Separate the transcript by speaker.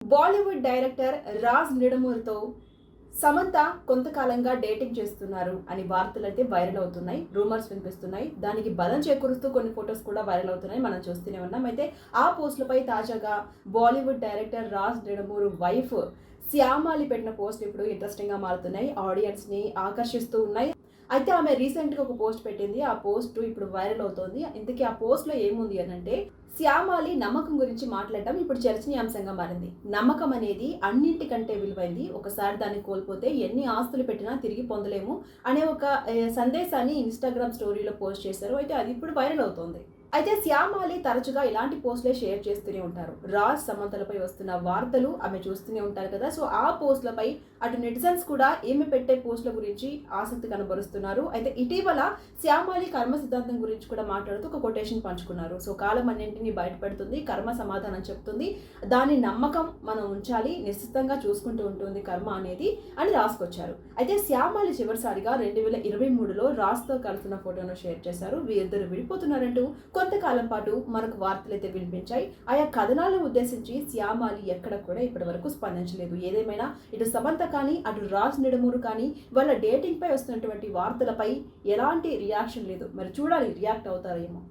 Speaker 1: Bollywood director Raj నిడమూర్తో Samantha కొంతకాలంగా dating చేస్తున్నారు అని వార్తలైతే వైరల్ అవుతున్నాయి. రూమర్స్ వినిపిస్తున్నాయి. దానికి బలం చేకూరుస్తూ కొన్ని ఫొటోస్ కూడా వైరల్ అవుతున్నాయి. మనం చూస్తూనే ఉన్నాం. అయితే ఆ పోస్టులపై తాజాగా బాలీవుడ్ డైరెక్టర్ రాజ్ నిడమూర్ వైఫ్ శ్యామాలి పెట్టిన పోస్ట్ ఇప్పుడు ఇంట్రెస్టింగ్గా మారుతున్నాయి. ఆడియన్స్ని ఆకర్షిస్తూ ఉన్నాయి. అయితే ఆమె రీసెంట్గా ఒక పోస్ట్ పెట్టింది. ఆ పోస్ట్ ఇప్పుడు వైరల్ అవుతోంది. ఇంతకీ ఆ పోస్ట్లో ఏముంది అని అంటే, శ్యామాలి నమ్మకం గురించి మాట్లాడడం ఇప్పుడు చర్చనీయాంశంగా మారింది. నమ్మకం అనేది అన్నింటికంటే విలువైంది. ఒకసారి దాన్ని కోల్పోతే ఎన్ని ఆస్తులు పెట్టినా తిరిగి పొందలేము అనే ఒక సందేశాన్ని ఇన్స్టాగ్రామ్ స్టోరీలో పోస్ట్ చేశారు. అయితే అది ఇప్పుడు వైరల్ అవుతోంది. అయితే శ్యామాలి తరచుగా ఇలాంటి పోస్టులే షేర్ చేస్తూనే ఉంటారు. రాజ్ సమంతలపై వస్తున్న వార్తలు ఆమె చూస్తూనే ఉంటారు కదా. సో ఆ పోస్టులపై అటు నెటిజన్స్ కూడా ఈమె పెట్టే పోస్టుల గురించి ఆసక్తి కనబరుస్తున్నారు. అయితే ఇటీవల శ్యామాలి కర్మ సిద్ధాంతం గురించి కూడా మాట్లాడుతూ ఒక కొటేషన్ పంచుకున్నారు. సో కాలం అన్నింటినీ బయటపెడుతుంది, కర్మ సమాధానం చెప్తుంది, దాని నమ్మకం మనం ఉంచాలి, నిశ్చితంగా చూసుకుంటూ ఉంటుంది కర్మ అనేది అని రాసుకొచ్చారు. అయితే శ్యామాలి చివరిసారిగా 2023లో రాజ్తో కలిసిన ఫోటోను షేర్ చేశారు. వీరిద్దరు విడిపోతున్నారంటూ కొంతకాలం పాటు మనకు వార్తలైతే వినిపించాయి. ఆయా కథనాలను ఉద్దేశించి శ్యామాలి ఎక్కడ కూడా ఇప్పటి వరకు స్పందించలేదు. ఏదేమైనా ఇటు సమంత కానీ అటు రాజ్ నిడమూరు కానీ వాళ్ళ డేటింగ్ పై వస్తున్నటువంటి వార్తలపై ఎలాంటి రియాక్షన్ లేదు. మరి చూడాలి రియాక్ట్ అవుతారేమో.